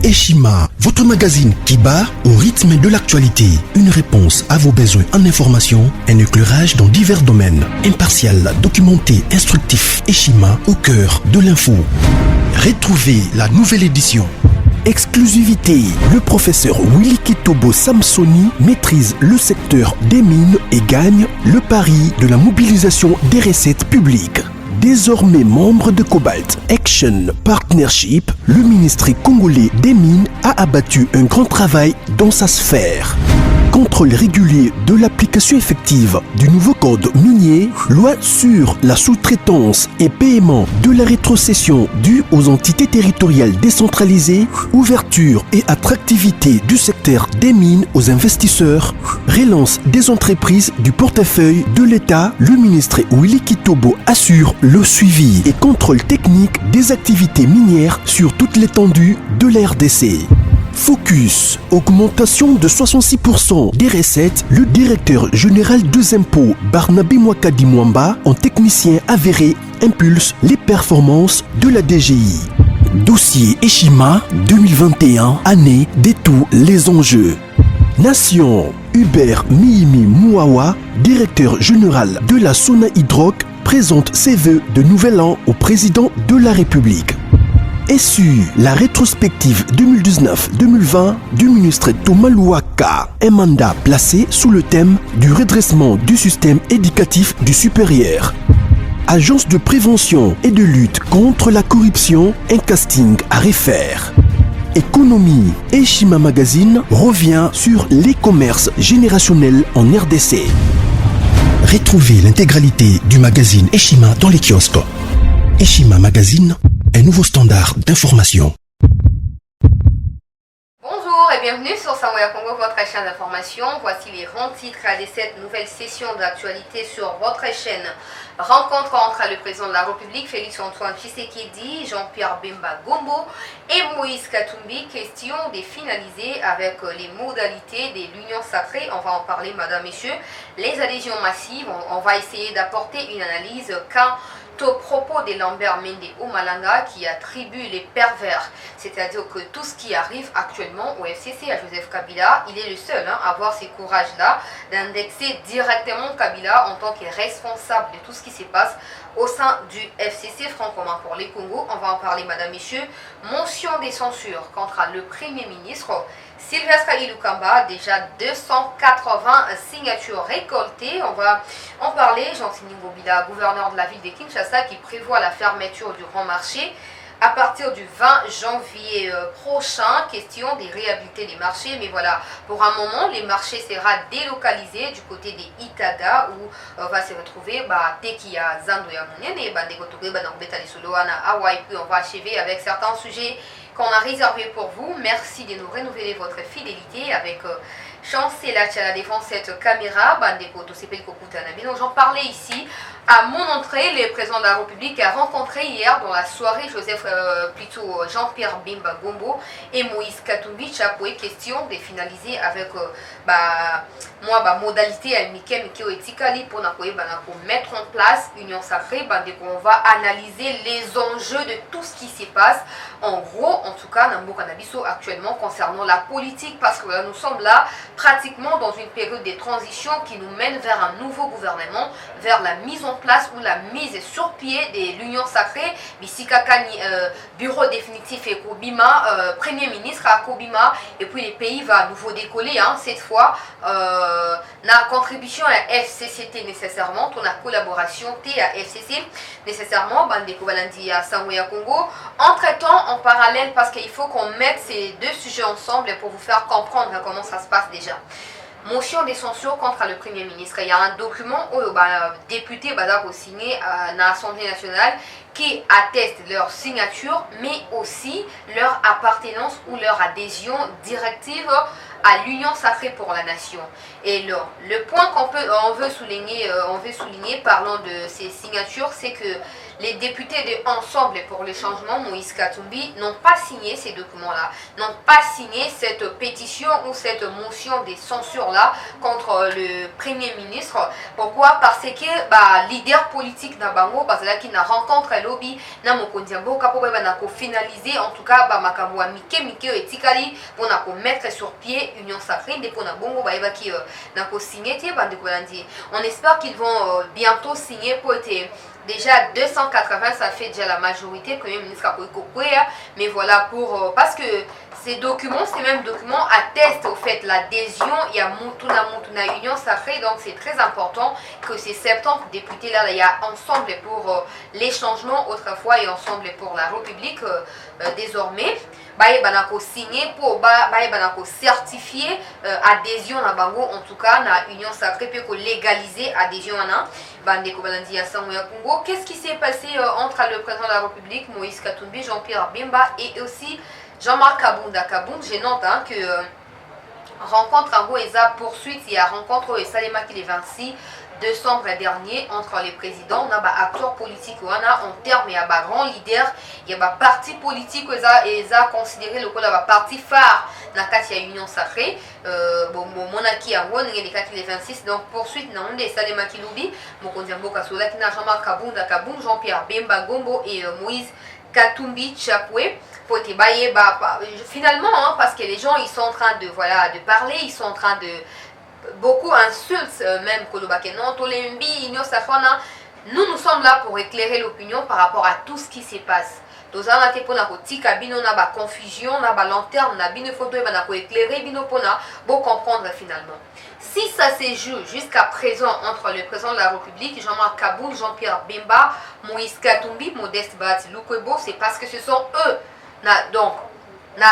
Eshima, votre magazine qui bat au rythme de l'actualité. Une réponse à vos besoins en information, un éclairage dans divers domaines. Impartial, documenté, instructif. Eshima au cœur de l'info. Retrouvez la nouvelle édition. Exclusivité, le professeur Willy Kitobo Samsoni maîtrise le secteur des mines et gagne le pari de la mobilisation des recettes publiques. Désormais membre de Cobalt Action Partnership, le ministère congolais des Mines a abattu un grand travail dans sa sphère. Contrôle régulier de l'application effective du nouveau code minier, loi sur la sous-traitance et paiement de la rétrocession due aux entités territoriales décentralisées, ouverture et attractivité du secteur des mines aux investisseurs, relance des entreprises du portefeuille de l'État, le ministre Willy Kitobo assure le suivi et contrôle technique des activités minières sur toute l'étendue de la RDC. Focus, augmentation de 66% des recettes, le directeur général des impôts Barnabé Mwakadi Mwamba, en technicien avéré, impulse les performances de la DGI. Dossier Eshima 2021, année de tous les enjeux. Nation, Hubert Mihimi Mouawa, directeur général de la Sona Hydroc, présente ses vœux de nouvel an au président de la République. SU, la rétrospective 2019-2020 du ministre Thomas Louaka, un mandat placé sous le thème du redressement du système éducatif du supérieur. Agence de prévention et de lutte contre la corruption, un casting à refaire. Économie, Eshima Magazine revient sur les commerces générationnels en RDC. Retrouvez l'intégralité du magazine Eshima dans les kiosques. Eshima Magazine, un nouveau standard d'information. Bonjour et bienvenue sur Sangoya Congo, votre chaîne d'information. Voici les grands titres de cette nouvelle session d'actualité sur votre chaîne. Rencontre entre le président de la République, Félix-Antoine Tshisekedi, Jean-Pierre Bemba Gombo et Moïse Katumbi. Question de finaliser avec les modalités de l'union sacrée. On va en parler, madame, messieurs. Les adhésions massives, on va essayer d'apporter une analyse quand au propos de Lambert Mende Omalanga qui attribue les pervers, c'est-à-dire que tout ce qui arrive actuellement au FCC à Joseph Kabila, il est le seul à avoir ce courage-là d'indexer directement Kabila en tant que responsable de tout ce qui se passe au sein du FCC, Front commun pour les Congo. On va en parler, madame, messieurs. Motion de censure contre le Premier ministre Sylvestre Ilukamba, déjà 280 signatures récoltées. On va en parler. Jean-Sini Ngobila, gouverneur de la ville de Kinshasa, qui prévoit la fermeture du grand marché à partir du 20 janvier prochain. Question de réhabiliter les marchés, mais voilà, pour un moment, les marchés seront délocalisés du côté des Itaga, où on va se retrouver Tekia Zando ya Mounene, puis on va achever avec certains sujets qu'on a réservés pour vous. Merci de nous renouveler votre fidélité avec Chance et la défense cette caméra. J'en parlais ici. À mon entrée, le président de la République a rencontré hier dans la soirée Jean-Pierre Bemba Gombo et Moïse Katumbi Chapoué. Question de finaliser avec modalité à Mikeo Etikali pour mettre en place Union Sacrée. On va analyser les enjeux de tout ce qui se passe. En gros, en tout cas, Nambo actuellement concernant la politique, parce que nous sommes là pratiquement dans une période de transition qui nous mène vers un nouveau gouvernement, vers la mise en place ou la mise sur pied de l'Union Sacrée. Bissikakani, bureau définitif et Kobima, Premier ministre à Kobima, et puis le pays va à nouveau décoller, cette fois. La contribution à FCCT nécessairement, ton collaboration T à FCC nécessairement, Bandeko Balandi à Sangoya Congo. Entre-temps, en parallèle, parce qu'il faut qu'on mette ces deux sujets ensemble pour vous faire comprendre comment ça se passe déjà. Motion de censure contre le Premier ministre. Il y a un document où député ont signé à l'Assemblée nationale qui atteste leur signature, mais aussi leur appartenance ou leur adhésion directive à l'Union sacrée pour la nation. Et le point on veut souligner parlant de ces signatures, c'est que les députés de Ensemble pour le changement, Moïse Katumbi, n'ont pas signé ces documents-là, n'ont pas signé cette pétition ou cette motion de censure-là contre le Premier ministre. Pourquoi? Parce que leader politique na bango, qui na rencontre lobby, na mokondiambo, kapo na ko finaliser, en tout cas, makambo mike etikali, pour na ko mettre sur pied Union Sacrée, pour na bongo, qui na ko signer, on espère qu'ils vont bientôt signer pour être déjà 280, ça fait déjà la majorité, le Premier ministre a mais voilà, parce que ces documents, ces mêmes documents attestent au fait l'adhésion, il y a Mutuna Union Sacrée, donc c'est très important que ces 70 députés là, il y a Ensemble pour les changements autrefois et Ensemble pour la République désormais. Banako signé pour banako certifier adhésion na bango, en tout cas na Union Sacrée pour légaliser adhésion na bandeko balandi ya sango ya Congo. Qu'est-ce qui s'est passé entre le président de la République Moïse Katumbi, Jean-Pierre Bemba et aussi Jean-Marc Kabunda je note que rencontre en gros eza poursuite, il y a rencontre Salema qui les 26 décembre dernier entre les présidents, on a acteurs politiques, on a en termes, il y a grand leader, il y a parti politique, ils ont considéré le parti phare dans la Union Sacrée, monarchie à Ron, les 26, donc poursuite, non, des Salema Kiloubi, Mokondiambo Kasola, qui n'a Jean-Marc Kabunda, Jean-Pierre Bemba Gombo et Moïse Katumbi Chapwe. Finalement, parce que les gens ils sont en train de parler, ils sont en train de beaucoup insultent même Kolobakeno, Tolembi, nous sommes là pour éclairer l'opinion par rapport à tout ce qui se passe. Nous avons été pour la confusion, la lanterne, la photo, éclairer, pour comprendre finalement. Si ça se joue jusqu'à présent entre le président de la République, Jean-Marc Kabunda, Jean-Pierre Bemba, Moïse Katumbi, Modeste Bahati Lukwebo, c'est parce que ce sont eux. Donc, ce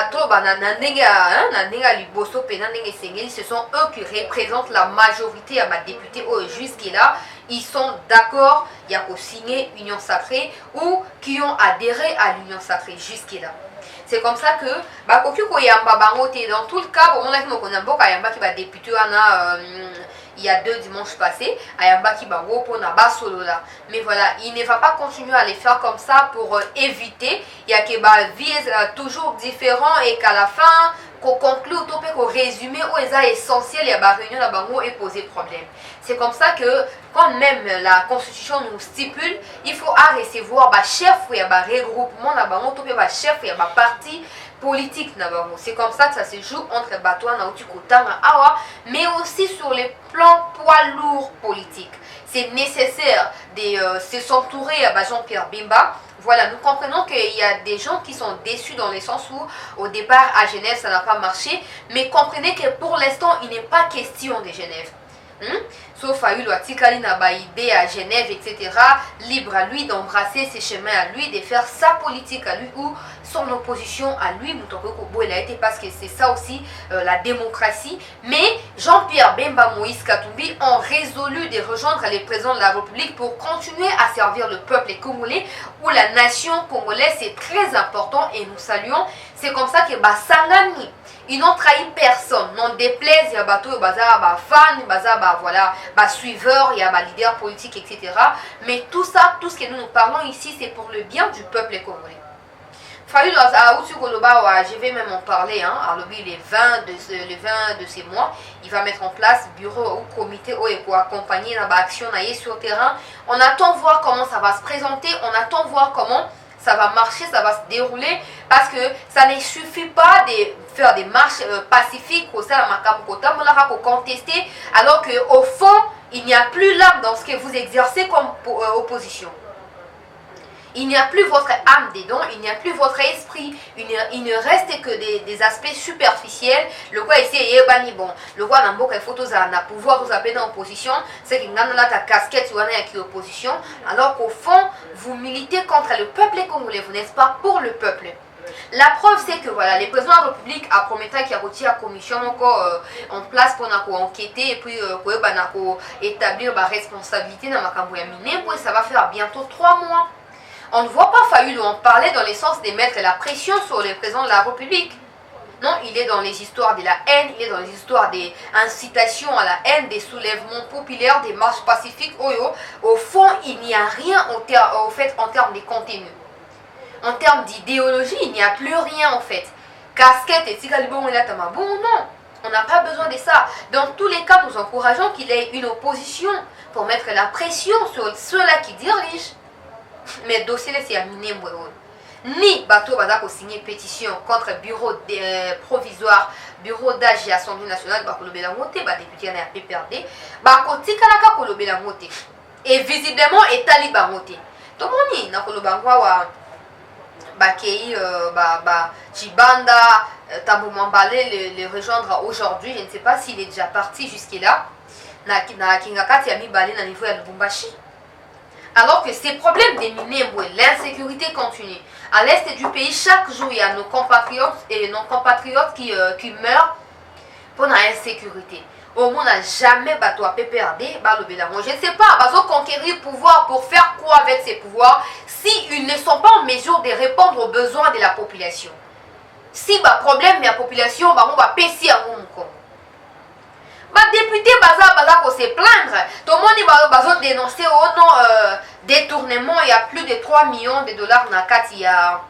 sont eux qui représentent la majorité à ma députée jusqu'à ils sont d'accord, il y a signé Union Sacrée ou qui ont adhéré à l'Union Sacrée jusqu'à là. C'est comme ça que dans tout le cas, député il y a 2 dimanches passés, mais voilà, il ne va pas continuer à les faire comme ça pour éviter, il y a que vie toujours différent et qu'à la fin, qu'on conclue, qu'on résume, où est essentiel, il y a réunion à Bango et poser problème. C'est comme ça que, quand même la Constitution nous stipule, il faut recevoir chef, il y a regroupement, chef, il y a parti politique. C'est comme ça que ça se joue entre Batouan et Awa, mais aussi sur les plans poids lourds politiques. C'est nécessaire de se s'entourer à Jean-Pierre Bemba. Voilà, nous comprenons qu'il y a des gens qui sont déçus dans le sens où, au départ, à Genève, ça n'a pas marché. Mais comprenez que pour l'instant, il n'est pas question de Genève. Sauf à Tikali Nabaïdé à Genève, etc. Libre à lui d'embrasser ses chemins à lui, de faire sa politique à lui ou son opposition à lui. Il a été parce que c'est ça aussi la démocratie. Mais Jean-Pierre Bemba, Moïse Katumbi ont résolu de rejoindre les présidents de la République pour continuer à servir le peuple congolais ou la nation congolaise. C'est très important et nous saluons. C'est comme ça que Sangani. Ils n'ont trahi personne, non déplaise, il y a bateau, il y a fan, il y a suiveur, il y a leader politique, etc. Mais tout ça, tout ce que nous parlons ici, c'est pour le bien du peuple congolais. Je vais même en parler, le 20 de ces mois, il va mettre en place bureau ou comité pour accompagner l'action sur le terrain. On attend voir comment ça va se présenter, on attend voir comment ça va marcher, ça va se dérouler, parce que ça ne suffit pas de faire des marches pacifiques au sein de pour contester, alors qu'au fond, il n'y a plus l'âme dans ce que vous exercez comme opposition. Il n'y a plus votre âme dedans, il n'y a plus votre esprit, il ne reste que des aspects superficiels. Le quoi ici est bon, le quoi n'a pas photos à pouvoir vous appeler dans l'opposition, c'est qu'il y a ta casquette ou qui est opposition, alors qu'au fond, vous militez contre le peuple congolais, vous n'êtes pas pour le peuple. La preuve c'est que voilà, les présidents de la République a promis qu'il y a retiré la commission encore en place pour enquêter et puis établir la responsabilité dans la mine, ça va faire bientôt 3 mois. On ne voit pas Fayoulou en parler dans le sens de mettre la pression sur le président de la République. Non, il est dans les histoires de la haine, il est dans les histoires des incitations à la haine, des soulèvements populaires, des marches pacifiques. Au fond, il n'y a rien en termes de contenu. En termes d'idéologie, il n'y a plus rien en fait. Casquette et Tigalibon et la Tamabon, non. On n'a pas besoin de ça. Dans tous les cas, nous encourageons qu'il y ait une opposition pour mettre la pression sur ceux-là qui dirigent. Mais dossier là, c'est à miner. Ni bateau bazako signer pétition contre bureau provisoire, bureau d'âge et Assemblée nationale, bah kolobela moté, bah député na PPRD, bah kotika naka kolobela moté. Et visiblement etali ba moté. To moni na kolobangwa wa bah kei bah Chibanda Tambo Mambale le rejoindre aujourd'hui. Je ne sais pas s'il est déjà parti jusque-là. Na Kingakati a mis balé dans le niveau de Lubumbashi. Alors que ces problèmes des Minembwe, l'insécurité continue. À l'est du pays, chaque jour, il y a nos compatriotes et non-compatriotes qui meurent pour l'insécurité. Au monde n'a jamais battu à PPRD, je ne sais pas, ils ont conquérir le pouvoir pour faire quoi avec ces pouvoirs s'ils ne sont pas en mesure de répondre aux besoins de la population. Si le problème de la population, on va péter à mon député baza pour se plaindre. Tout le monde va dénoncer au nom détournement. Il y a plus de 3 millions de dollars dans la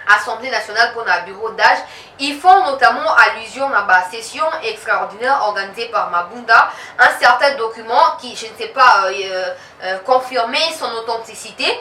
Assemblée nationale pour un bureau d'âge. Ils font notamment allusion à la session extraordinaire organisée par Mabunda. Un certain document qui, je ne sais pas, confirmer son authenticité.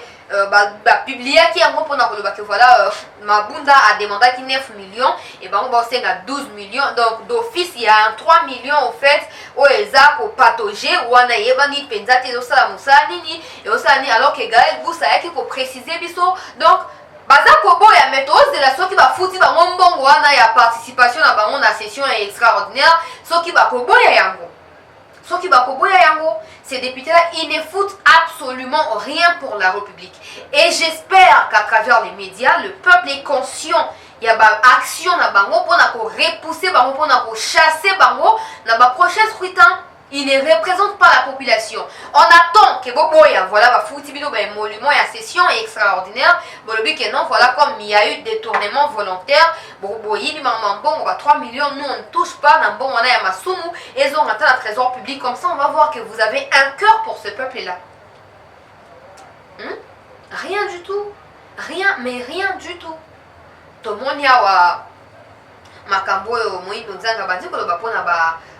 Publié qui a que voilà, Mabunda a demandé 9 millions et on va à 12 millions. Donc d'office il y a 3 millions au fait au Ezak au patogé ou on a yebani penzate et au salamusani et au sani alors que Gaël Boussa qui faut préciser biso. Donc Bazakobo ya méthode de la qui va foutre ba ngombongo wana ya participation na bango na session extraordinaire soki ba kobo ya yango. Soki ba kobo ya yango, ces députés-là, ils ne foutent absolument rien pour la République. Et j'espère qu'à travers les médias, le peuple est conscient. Il y a une action na bango pour repousser bango, pour chasser bango dans le prochain scrutin. Il ne représente pas la population. On attend que Boboya, voilà, va foutre un monument et une session extraordinaire. Que non, voilà, comme il y a eu des tournements volontaires, Boboyi, on va 3 millions, nous on ne touche pas, on a un Masumu, et ils ont atteint le trésor public. Comme ça, on va voir que vous avez un cœur pour ce peuple-là. Rien du tout. Rien, mais rien du tout. Tout le monde y a Makambo et Moïse, nous avons dit que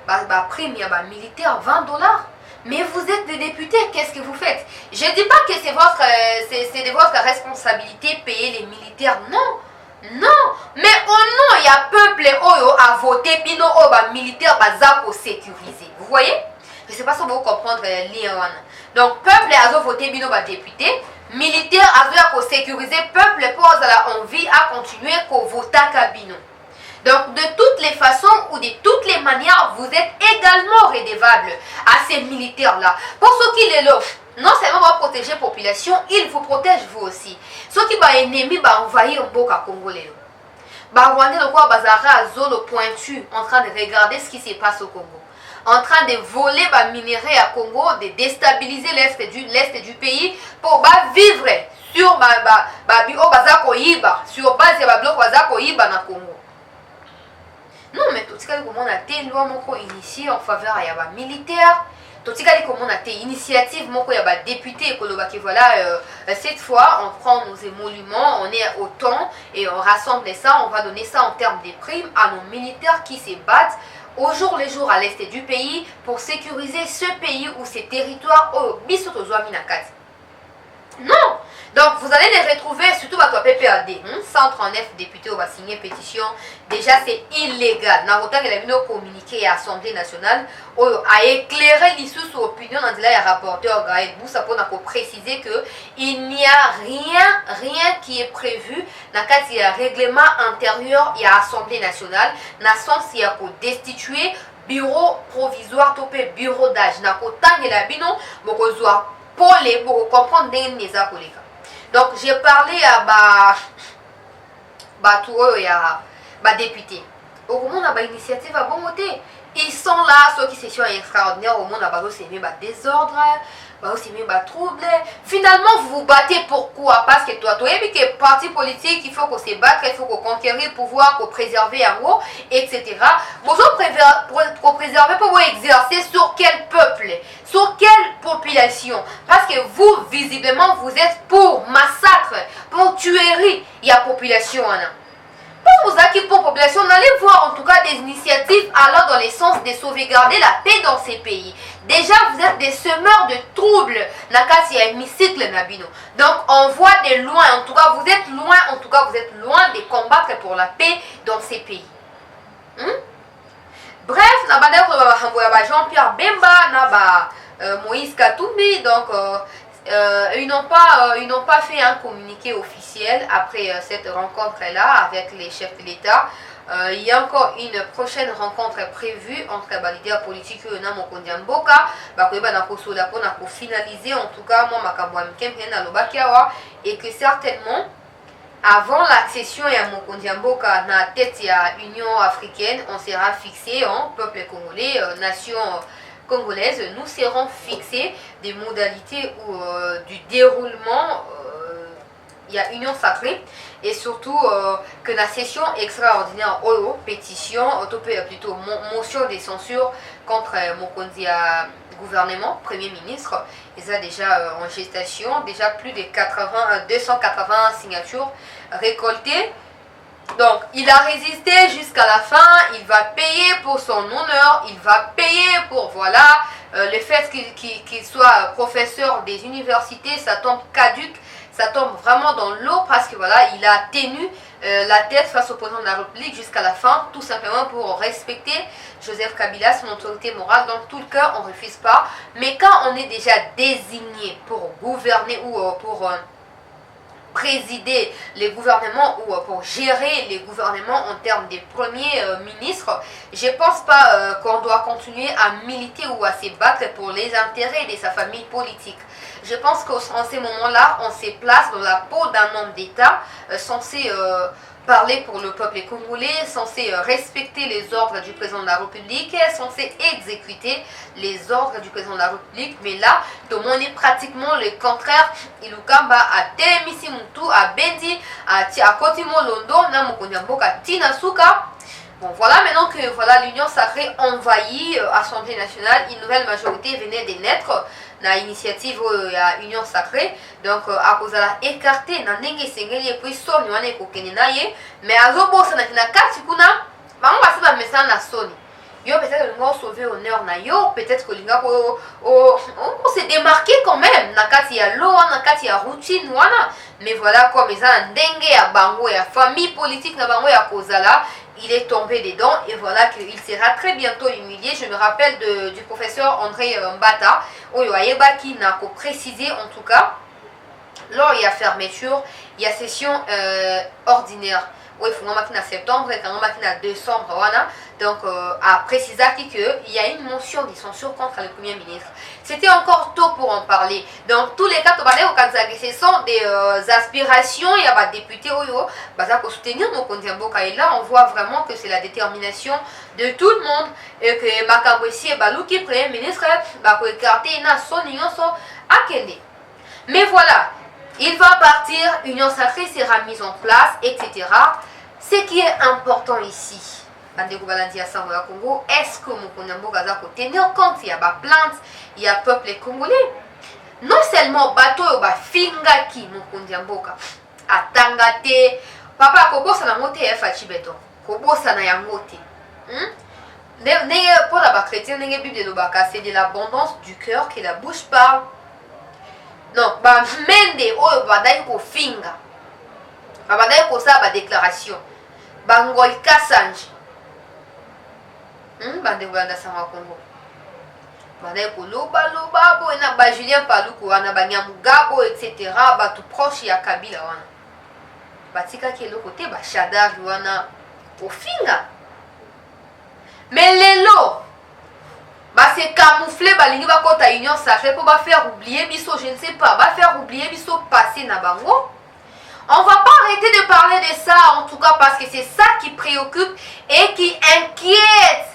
le prime militaire $20. Mais vous êtes des députés, qu'est-ce que vous faites? Je ne dis pas que c'est de votre responsabilité payer les militaires, non. Non, mais au nom, il y a peuple à voter, bino militaire pour sécuriser. Vous voyez? Je ne sais pas si vous comprenez l'Iran. Donc, peuple a voté bino député, militaire a sécuriser, peuple pour avoir envie à continuer pour voter cabino. Donc, de toutes les façons ou de toutes les manières, vous êtes également redevable à ces militaires-là. Pour ceux qui les logent, non seulement va protéger la population, ils vous protègent vous aussi. Ceux qui sont ennemis vont envahir un beau Congolais. Rwandais, le quoi, Bazara, zone pointu, en train de regarder ce qui se passe au Congo. En train de voler les minerais à Congo, de déstabiliser l'est du pays pour vivre sur sur base de bloc dans Congo. Non, mais tout ce qu'on a été loi initiée en faveur des militaires. Tout ce qu'on a été initiative, il y a des députés qui voilà, cette fois on prend nos émoluments, on est au temps et on rassemble ça, on va donner ça en termes de primes à nos militaires qui se battent au jour le jour à l'est du pays pour sécuriser ce pays ou ces territoires au Bissoto-Zoaminakati. Non! Donc vous allez les retrouver, surtout votre PPRD, 139 députés ont signé pétition. Déjà c'est illégal. Dans le temps que la communiqué à l'Assemblée nationale a éclairé l'issue sur l'opinion dans le rapporteur Gaël Boussa pour préciser qu'il n'y a rien qui est prévu dans le règlement intérieur et à l'Assemblée nationale. Dans le sens il y a pour destituer bureau provisoire, topé bureau d'âge. Dans le temps que la bino, pour comprendre des collègues. Donc j'ai parlé à député. Au moment où une initiative à bon côté, ils sont là, ceux qui session extraordinaire au monde à c'est des désordre, aussi mis trouble. Finalement, vous vous battez pourquoi? Parce que toi, tu es que parti politique, il faut qu'on se batte, il faut qu'on conquérir le pouvoir, qu'on préserve en haut, etc. Vous pour préserver, pour vous exercer sur quel peuple, sur quelle population? Parce que vous, visiblement, vous êtes pour massacre, pour tuerie, il y a population. Pour vous acquis pour population, on allait voir en tout cas des initiatives allant dans le sens de sauvegarder la paix dans ces pays. Déjà, vous êtes des semeurs de troubles. Nakati a hémicycle Nabino. Donc, on voit de loin, en tout cas, vous êtes loin de combattre pour la paix dans ces pays. Bref, Jean-Pierre Bemba, Moïse Katumbi, donc ils n'ont pas fait un communiqué officiel après cette rencontre-là avec les chefs de l'État. Il y a encore une prochaine rencontre prévue entre les leaders politiques pour finaliser en tout cas et que certainement avant l'accession à Mokondiamboka dans la tête de l'Union africaine, on sera fixé en peuple congolais, nation congolaise, nous serons fixés des modalités du déroulement. Il y a union sacrée et surtout que la session extraordinaire pétition, plutôt motion de censure contre Mokondia gouvernement, premier ministre, ils ont déjà en gestation, déjà plus de 280 signatures récoltées. Donc, il a résisté jusqu'à la fin, il va payer pour son honneur, il va payer pour, voilà, le fait qu'il soit professeur des universités, ça tombe caduque, ça tombe vraiment dans l'eau parce que, voilà, il a tenu la tête face au président de la République jusqu'à la fin, tout simplement pour respecter Joseph Kabila, son autorité morale. Dans tout le cas, on ne refuse pas, mais quand on est déjà désigné pour gouverner ou pour présider les gouvernements ou pour gérer les gouvernements en termes des premiers ministres, je ne pense pas qu'on doit continuer à militer ou à se battre pour les intérêts de sa famille politique. Je pense qu'en ces moments-là, on se place dans la peau d'un homme d'État censé parler pour le peuple congolais, censé respecter les ordres du président de la République, censé exécuter les ordres du président de la République. Mais là, tout le monde est pratiquement le contraire. Ilukamba a Telemisi Moutou, a Bendi, a Kotimo Londo, na Mokonyamboka Tinasuka. Bon, voilà, maintenant que voilà, l'Union sacrée envahit l'Assemblée nationale, une nouvelle majorité venait de naître dans l'initiative à l'Union sacrée. Donc, à cause de la écarté, dans l'Engue Sengeli et puis Sony, on est au Kenenaye, mais à Zobosa, na Katsikuna, on va se mettre ça dans Sony. Yo, peut-être que nous sauver honneur na yo, peut-être que on s'est démarqué quand même. Nakati ya loa, nakati ya routine, voilà. Mais voilà, comme ils ont dengue à bango, à famille politique na bango, à Kozala, il est tombé dedans et voilà qu'il sera très bientôt humilié. Je me rappelle du professeur André Mbata, Oyo Ayebaki n'a qu'à préciser en tout cas, lors il y a fermeture, il y a session ordinaire. Oui, il faut en septembre et quand en décembre, voilà. Donc, à préciser qu'il y a une motion de censure contre le Premier ministre. C'était encore tôt pour en parler. Dans tous les cas, ce sont des aspirations. Il y a des députés pour soutenir Mokondiamboka. Et là, on voit vraiment que c'est la détermination de tout le monde. Et que Makabwesi et Balouki, Premier ministre, pour écarter son union à Kende. Mais voilà. Il va partir, Union sacrée sera mise en place, etc. Ce qui est important ici, est-ce que Mokondiamboka va tenir compte? Il y a des plaintes, il y a peuple congolais. Non seulement bateau fingaki Mokondiamboka, atangate, papa kobosa na mote ya fachibeto, kobosa na yangote. Pour la chrétien, c'est de l'abondance du cœur que la bouche parle. Non, mende oyo badai ko finga. Badai ko sa ba déclaration. Ngoi Kassange. Bande Uganda sama Congo. Badai ko loba bo na ba Julien Paluku wana ba Nyamugabo etc. ba tout proche ya Kabila wana. Batika ki le côté ba Shadar wana ko finga. Mais lelo c'est camouflé balingi bakota union sacrée pour faire oublier biso, je ne sais pas, faire oublier biso passé na bango. On va pas arrêter de parler de ça en tout cas parce que c'est ça qui préoccupe et qui inquiète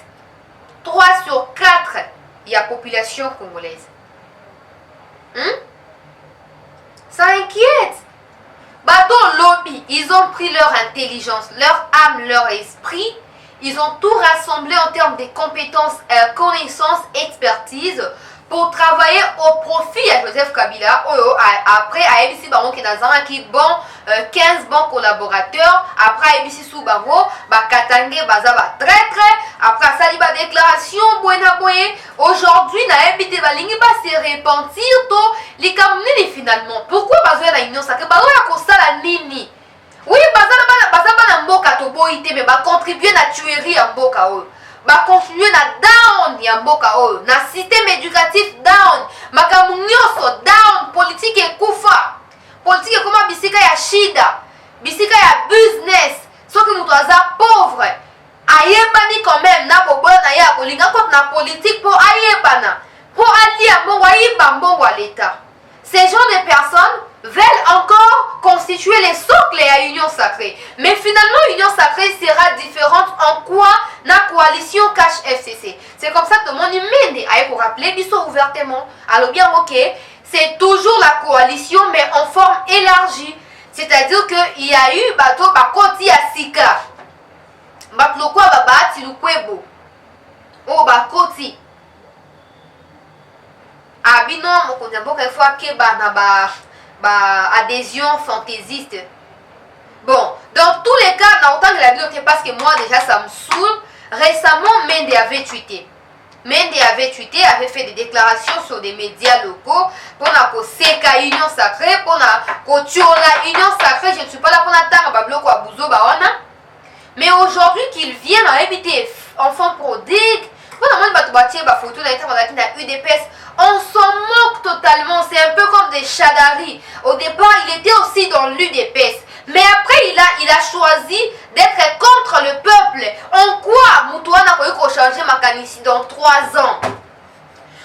3 sur 4 il y a population congolaise. Ça inquiète. Bateau lobby, ils ont pris leur intelligence, leur âme, leur esprit. Ils ont tout rassemblé en termes de compétences, connaissances, expertise pour travailler au profit de Joseph Kabila. Après, à ABC Bango qui est qui bon 15 bons collaborateurs. Après, ABC Sou Bango, Katangé Bazaba très. Après, ça, la déclaration, aujourd'hui, na ABC Balingi va se repentir tout. Les Camerounais finalement. Pourquoi Bazoya na Union Sacrée? Bazoya Kosa la Nini. Oui, bazaba mboka to boité mais ba contribuer na tuerie ya mboka oyo. Ba contribuer na down ya mboka oyo, na système éducatif down, makamu nyonso down, politique ekufa. Politique ekoma bisika ya shida, bisika ya business. Soki mutu aza pauvre, ayebani quand même na bobola na ya kolinga contre na politique pour ayebana, pour alia mbongo ayeba mbongo à l'état. Ces genres de personnes veulent encore constituer les socles à Union Sacrée. Mais finalement, Union Sacrée sera différente en quoi la coalition cache FCC. C'est comme ça que mon humain a pour rappeler, ils sont ouvertement. Alors bien, ok, c'est toujours la coalition, mais en forme élargie. C'est-à-dire qu'il y a eu bateau bakoti à Sika. Batlokwa babati lukwebo. Oh bakoti. Abino mokondiamboka il faut que adhésion fantaisiste. Bon, dans tous les cas, dans autant que la vie, parce que moi déjà ça me saoule. Récemment, Mende avait tweeté. Avait fait des déclarations sur des médias locaux pour la Seka Union Sacrée, pour la Union Sacrée. Je ne suis pas là pour la Babloko Abuzo Baona. Mais aujourd'hui qu'ils viennent à éviter enfants prodigue, pour la photo de UDPS. On s'en moque totalement, c'est un peu comme des chadaris. Au départ, il était aussi dans l'UDPS. Mais après, il a choisi d'être contre le peuple. En quoi Moutouana a changer Makanici dans 3 ans?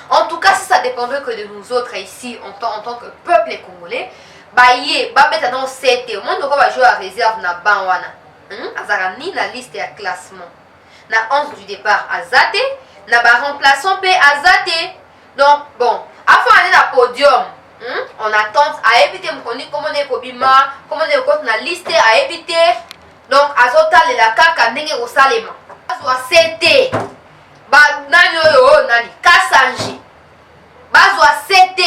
En tout cas, si ça dépendrait que de nous autres ici, en tant que peuple congolais, mettre dans 7 au monde, on va jouer à réserve na Banwana. Azarani na liste à classement. Na 11 du départ Azate, na remplaçant P Azate. Donc, bon, avant d'aller à podium, on attend à éviter comment on est Kobima, comment on est na liste à éviter. Donc, Azota la kaka ndenge au salema. Bazwa CT. Nani oyo nani Kasanji. Bazwa CT.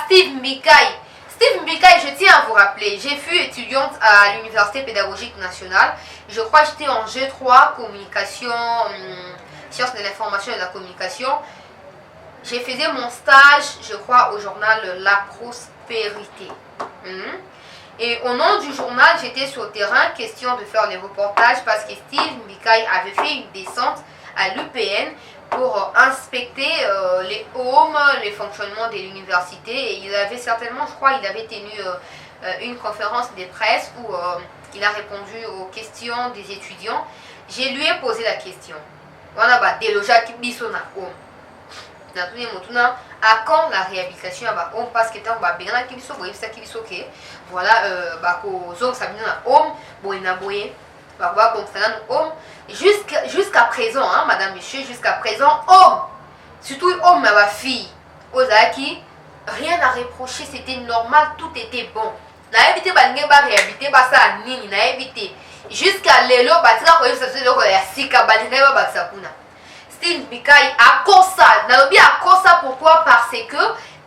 Steve Mbikai. Steve Mbikai, je tiens à vous rappeler, j'ai fui étudiante à l'Université pédagogique nationale. Je crois que j'étais en G3, communication, sciences de l'information et de la communication. J'ai fait mon stage, je crois, au journal La Prospérité. Et au nom du journal, j'étais sur le terrain, question de faire les reportages parce que Steve Mbikai avait fait une descente à l'UPN pour inspecter les homes, les fonctionnements de l'université. Et il avait certainement, je crois, il avait tenu une conférence de presse où il a répondu aux questions des étudiants. Je lui ai posé la question. Voilà, déloger qui bisona home. À quand la réhabilitation à home parce que tant que bien qui biso boye ça qui biso que voilà ko zong ça bien home boyna boye bon ça home jusqu'à présent hein madame monsieur jusqu'à présent homme surtout homme ma fille Ozaki rien à reprocher, c'était normal, tout était bon. Na évité balinge ba réhabiliter ba ça nini na évité jusqu'à lelo batira ko yesa se loko ya sika balinge ba ça kuna. Steve Mbikai a kosa, nalobi a kosa pourquoi? Parce que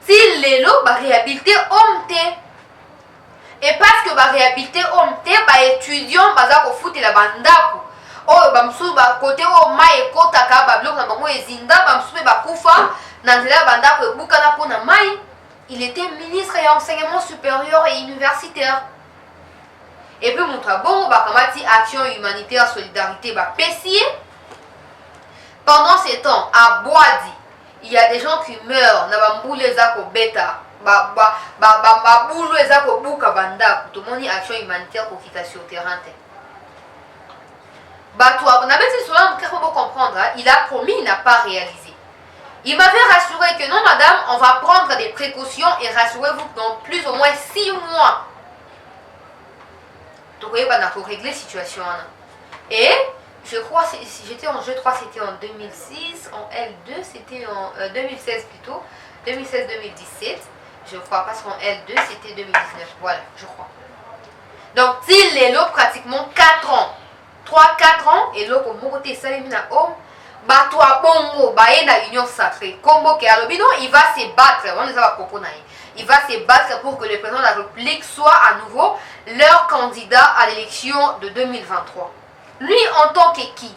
si lelo ba réhabiliter homme te et parce que ba réhabiliter homme te ba étudiant baza ko foutre la bandako oyo bamsu ba côté o mai kotaka ba blok na bango ezinda bamsu ba kufa na nzela bandako ebukana pona mai. Il était ministre et enseignement supérieur et universitaire. Et puis mon bon bakamati action humanitaire solidarité ba pessier. Pendant ces temps à Boadi, il y a des gens qui meurent na bamboule ezako beta ba boule ezako buka banda tout le monde action humanitaire pour quitter sur terrain. Bato on avait dit cela on comprendre, hein? Il a promis, il n'a pas réalisé. Il m'avait rassuré que non madame, on va prendre des précautions et rassurez-vous que dans plus ou moins 6 mois. Donc vous voyez, pour régler la situation. Et je crois, j'étais en G3, c'était en 2006, en L2, c'était en 2016 plutôt, 2016-2017. je crois, parce qu'en L2 c'était 2019, voilà, je crois. Donc, il est là pratiquement 4 ans. 3-4 ans, et là, comme côté Salimina Home, bah, toi, bongo, bah, il y a une union sacrée. Combo qui a le bidon, il va se battre. On les a pas il va se battre pour que le président de la République soit à nouveau leur candidat à l'élection de 2023. Lui, en tant que qui?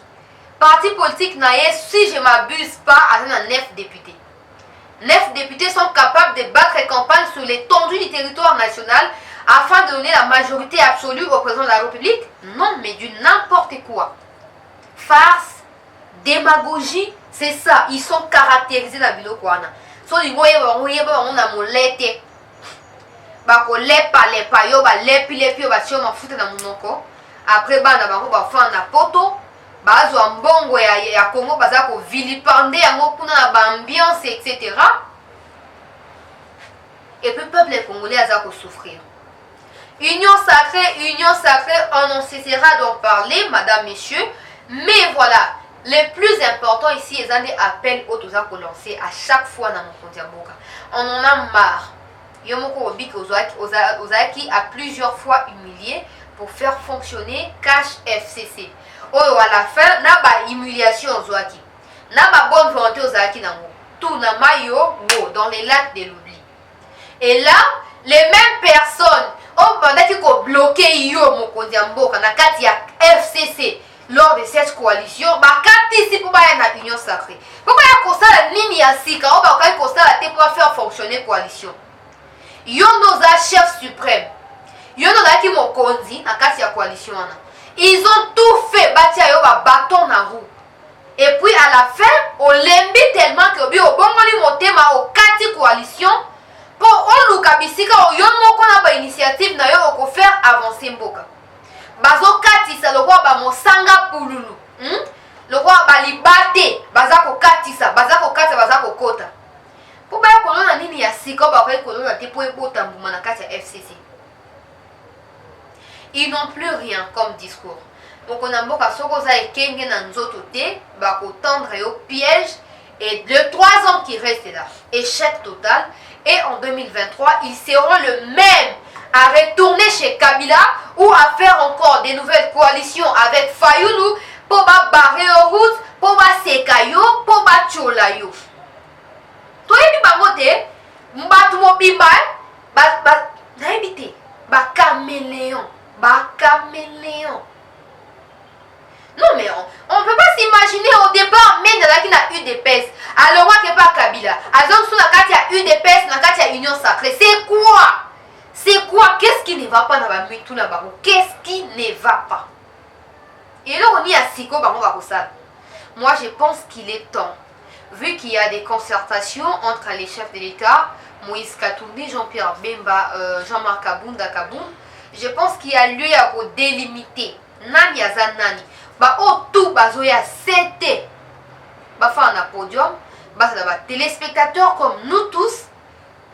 Parti politique naïe, si je ne m'abuse pas, a 9 députés. 9 députés sont capables de battre campagne sur l'étendue du territoire national afin de donner la majorité absolue au président de la République? Non, mais du n'importe quoi. Farce, démagogie, c'est ça. Ils sont caractérisés dans la vidéo. So, ils voient, on a mon lait. Bako lepa lepa yo ba lepi yo ba sio mafuta na munoko. Après bana bango ba fa na poto. Ba zo mbongo ya Congo baza ko vilipender yango kuna na ba ambiance etc. Et puis peuple congolais a ko souffrir. Union sacrée, on en cessera d'en parler, madame, messieurs. Mais voilà, le plus important ici, c'est des appels autour qu'on lancer à chaque fois dans mon compte. On en a marre. Yomoko Obik Ozaki a plusieurs fois humilié pour faire fonctionner Cash FCC. Oh, à la fin, n'a pas humiliation Ozaki. N'a pas bonne volonté Ozaki dans tout na mayo dans les lacs de l'oubli. Et là, les mêmes personnes, pendant qu'ils ont bloqué Yo Mokondiambo, na kati ya FCC lors de cette coalition, bah kati si pour la union sacrée. Pourquoi il y a comme ça la ligne ya sika, bah quand il y a ça la pour faire fonctionner coalition. Yo nos chef suprême. Yo nos qui Mokondi na kati ya coalition. Ils ont tout fait, bâtir yo ba bâton na roue. Et puis à la fin, on l'aimait tellement que bi obongoli motema au kati coalition. Pour on lukabisika yo moko na ba initiative na yo ko faire avancer mboka. Bazo katisa le roi ba mosanga pululu. Le roi ba libate baza ko katisa, baza ko kata baza ko kota. Pour ba ko na nini ya sika ba ko na te po ebota mbuma na kati ya FCC. Ils n'ont plus rien comme discours. Donc on a mboka soko za ekenge na nzoto te ba ko tendre yo piège et de 3 ans qui restent là. Échec total. Et en 2023, ils seront le même à retourner chez Kabila ou à faire encore des nouvelles coalitions avec Fayoulou pour barrer aux routes, pour sekayo, pour tcholayo. Toi, tu vas caméléon. Non mais on ne peut pas s'imaginer au départ mais dans la UDPS. Alors moi qui pas Kabila. Alors sur la carte il y a UDPS, dans la carte il y a Union Sacrée. C'est quoi? C'est quoi? Qu'est-ce qui ne va pas dans la tout là-bas? Qu'est-ce qui ne va pas? Et là on y a Siko moi je pense qu'il est temps, vu qu'il y a des concertations entre les chefs de l'État, Moïse Katumbi, Jean-Pierre Bemba, Jean-Marc Kabunda Kaboum, je pense qu'il y a lieu à délimiter nani ya nani. Bah oh tout bazoya c'était bah faire un podium bah ça va téléspectateurs comme nous tous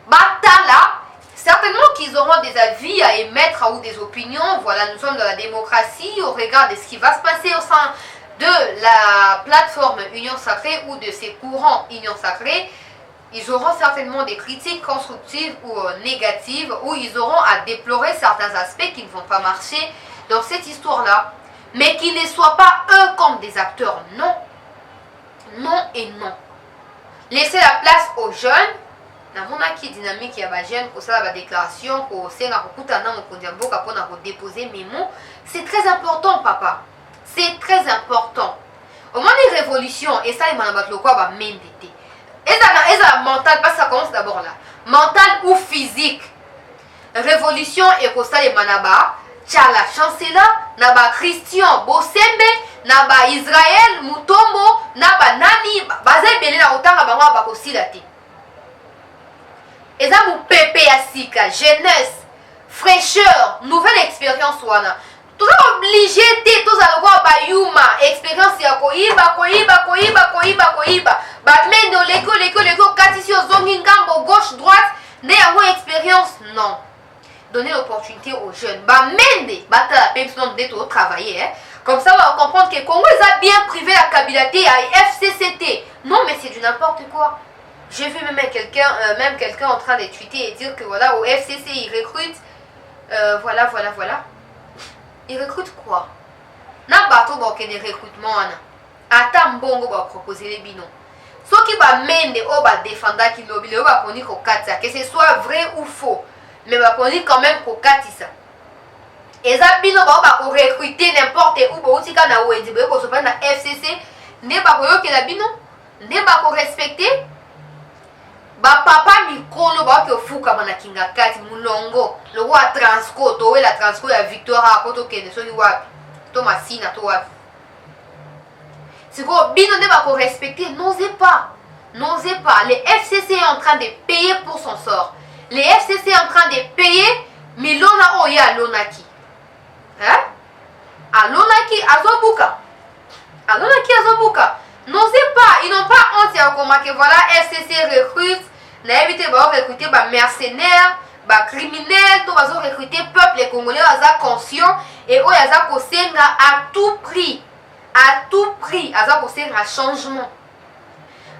bah là certainement qu'ils auront des avis à émettre ou des opinions. Voilà, nous sommes dans la démocratie au regard de ce qui va se passer au sein de la plateforme Union Sacrée ou de ses courants Union Sacrée. Ils auront certainement des critiques constructives ou négatives, ou ils auront à déplorer certains aspects qui ne vont pas marcher dans cette histoire-là. Mais qu'ils ne soient pas eux comme des acteurs. Non. Non et non. Laissez la place aux jeunes. Qui dynamique, il y a des jeunes qui ont la déclaration, qui ont déposer mes mots. C'est très important, papa. C'est très important. Au moment des révolutions, et ça, il m'a dit quoi, bah, même d'été. Et ça, mental, parce que ça commence d'abord là. Mental ou physique. Révolution et Costa et Manaba. Tchala chancela, naba Christian Bosembe, naba Israël Mutombo, naba Nani, baza belé na otanga bango ba kosilate. Eza mu pepe ya sika, jeunesse, fraîcheur, nouvelle expérience wana. Tout ça obligé te tous à voir ba yuma, expérience ya koiba. Ba mendo leko katisi ozongi ngambo gauche droite, ne yango expérience non. Donner l'opportunité aux jeunes. Bah, mende, bah, t'as la personne d'être au travail, hein. Comme ça, on va comprendre que Congo a bien privé la cabilité à FCCT. Non, mais c'est du n'importe quoi. J'ai vu même quelqu'un en train de tweeter et dire que voilà, au FCC, ils recrutent. Voilà. Ils recrutent quoi? Na bateau bon des recrutements. Ata mbongo va proposer les binons. Ce qui va mende au va défendre qui lobby, va connaître qu'au katia, que ce soit vrai ou faux, mais va connaître quand même qu'au katisa. Et ça bino va recruter n'importe où, ba aussi quand na wendi, ba ko se prendre na FCC, ne ba ko que la bino, ne ba ko respecter. Ba papa mikolo ba ko fuka bana kinga kati mulongo, le roi Transco, to la Transco ya Victoire ko to kende so ni wapi. To masina to wapi. C'est quoi, bino ne va pas respecter, n'osez pas. Les FCC est en train de payer pour son sort. Les FCC est en train de payer, mais l'ona oya l'onaki. Hein? À l'onaki, à Zobuka. N'osez pas, ils n'ont pas honte à comment que voilà, FCC recrute, n'a évité de recruter des mercenaires, des criminels, tout va recruter peuple les Congolais, à conscient et eux, ils ont à tout prix. À tout prix, à un changement.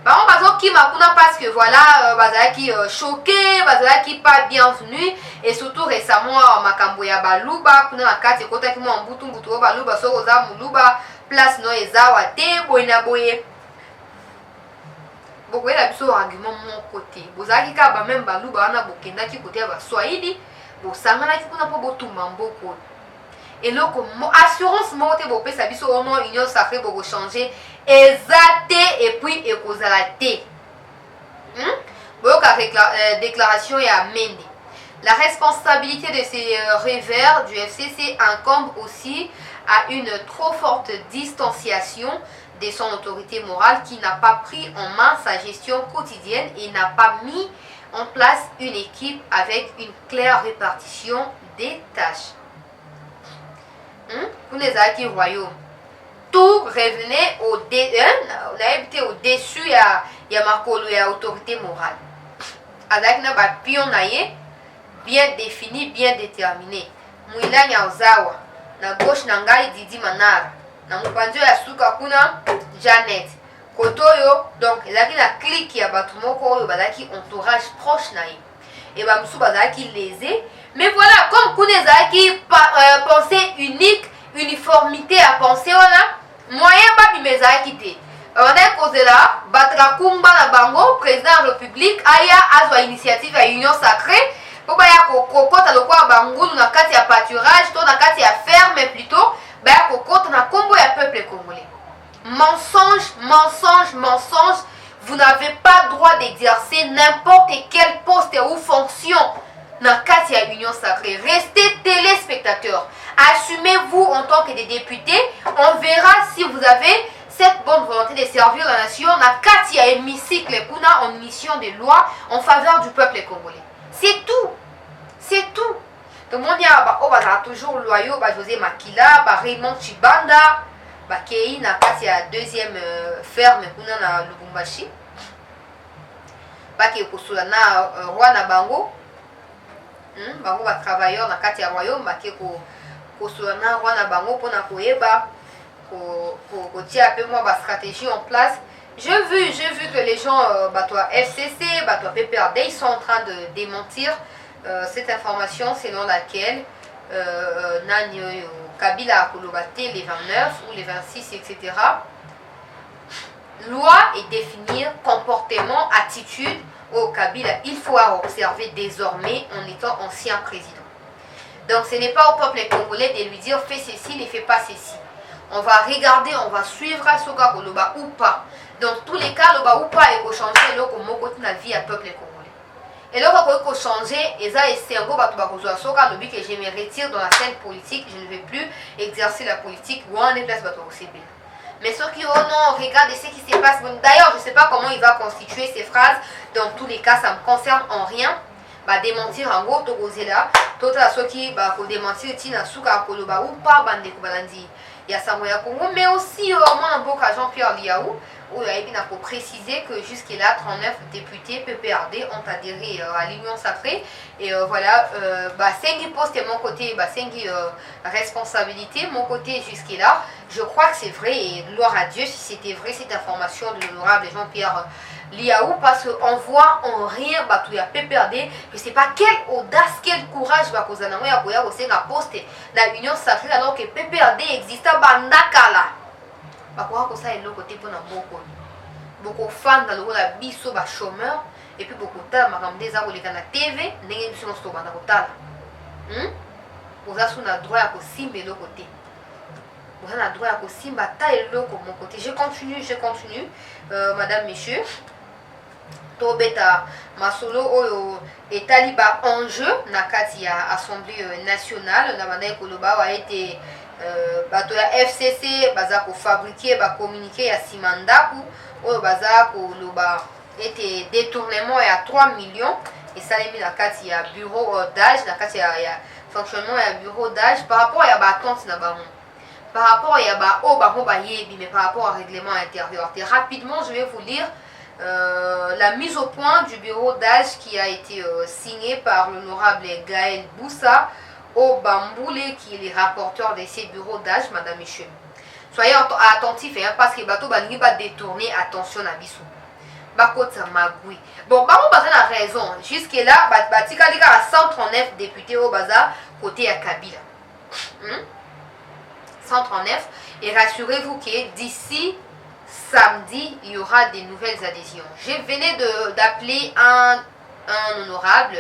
Par exemple, qui m'a parce que voilà, qui choqué, qui pas bienvenu, et surtout récemment, Makambo ya Baluba, kuna na kati kota ki mo mbutu Baluba, so oza Muluba, place no ezawa te, boina boye. Beaucoup la biso argument mon côté. Bozaki ka ba même Baluba na bokenda ki côté ba Swahili, bo sangana ki kuna po botumba mboko. Et là, assurance monte pour ça biso au nom union sacrée pour changer exacté et puis écosalaté. Déclaration et amende. La responsabilité de ces revers du FCC incombe aussi à une trop forte distanciation de son autorité morale qui n'a pas pris en main sa gestion quotidienne et n'a pas mis en place une équipe avec une claire répartition des tâches. Pour les acquis royaumes, tout revenait au-dessus il y a Makolo et autorité morale. Avec un pion bien défini, bien déterminé. Mouila Nyaozawa, na gauche Nangai Didi Manara, na Mupanjo ya Suka Kuna Janet. Kotoyo, donc, il y a une clique qui a battu mon corps, il y a entourage proche naïe. Et bah, Moussou Bazaki lésé. Mais voilà, comme Kounezaki pensée unique, uniformité à penser, on a moyen pas bimezaki te. On a causé là, Batra Kumba na Bango, président de la République, aya azwa initiative à Union Sacrée, pour baya kokota le quoi Bango, na kati ya pâturage, to na kati ya ferme plutôt, baya kokota na kombo ya peuple congolais. Mensonge, vous n'avez pas droit d'exercer n'importe quel poste ou fonction dans Katia Union Sacrée. Restez téléspectateurs. Assumez-vous en tant que des députés. On verra si vous avez cette bonne volonté de servir la nation. Dans Katia hémicycle, en mission de loi en faveur du peuple congolais. C'est tout. Tout le monde est toujours loyaux. José Makila, Raymond Chibanda. Bakei na kati ya deuxième ferme kuna na Lubumbashi. Baki kosula na roi na bango. Bango ba travailleur na kati ya royaume baki kosula na roi na bango pona koyeba ko tia peu moi ba stratégie en place. J'ai vu que les gens toi FCC, toi PPRD, ils sont en train de démentir cette information selon laquelle Kabila a Kolobate les 29 ou les 26, etc. Loi et définir comportement, attitude au Kabila. Il faut observer désormais en étant ancien président. Donc ce n'est pas au peuple congolais de lui dire fais ceci, ne fais pas ceci. On va regarder, on va suivre à Soka Koloba ou pas. Dans tous les cas, Loba ou pas, il faut changer la vie à peuple congolais. Et là, il faut changer, et ça, c'est un gros bateau le but que je me retire dans la scène politique, je ne vais plus exercer la politique ou en place bateau CB. Mais ceux qui, oh non, regardez ce qui se passe. D'ailleurs, je ne sais pas comment il va constituer ces phrases. Dans tous les cas, ça ne me concerne en rien. Bah, démentir en gros, tout là. Tout à ceux qui, bah, démentir, Tina Souka, Koloba ou pas, Bande Kobalandi. Il y a Samoya Congo, mais aussi, moi, un beau cas Jean-Pierre Liaou. Où il faut préciser que jusqu'à 39 députés PPRD ont adhéré à l'Union Sacrée. Et voilà, Sengi poste mon côté, Sengi responsabilité, mon côté jusqu'à là. Je crois que c'est vrai et gloire à Dieu si c'était vrai cette information de l'honorable Jean-Pierre Liaou parce qu'on voit en rien batou ya PPRD que c'est pas quelle audace, quel courage va causer na ya koya aussi na poste na union sacrée alors que PPRD existe bandakala. Ba quoi que ça est le côté pour na beaucoup fan dans le la biso ba chômeur et puis beaucoup ta makamde za ko leka na TV ndenge biso sto banda ko tala. Oza suna droit ya ko simbe le côté. On a droit à Kosimba taille le comme mon côté. Je continue. Madame, monsieur. Tobeta Masolo Oyo et Taliba en jeu. Nakati à Assemblée nationale. Namana Koloba a été FCC, Bazako fabriqué, communiqué à Simandaku. Oyo Bazako Loba était détournement à 3 millions. Et ça a mis Nakati à bureau d'âge. Nakati à fonctionnement à bureau d'âge. Par rapport à Batante Nabaron. Par rapport à mais par rapport au règlement intérieur. Et rapidement, je vais vous lire la mise au point du bureau d'âge qui a été signé par l'honorable Gaël Boussa au Bamboulé, qui est le rapporteur de ces bureaux d'âge, madame et monsieur. Soyez attentifs parce que bateau bangi va détourner attention à Bissou. Bakota Magoui. Bon, Bamou Baza a raison. Jusque-là, Batika a 139 députés au Baza côté à Kabila. 139 et rassurez-vous que d'ici samedi il y aura des nouvelles adhésions. Je venais d'appeler un honorable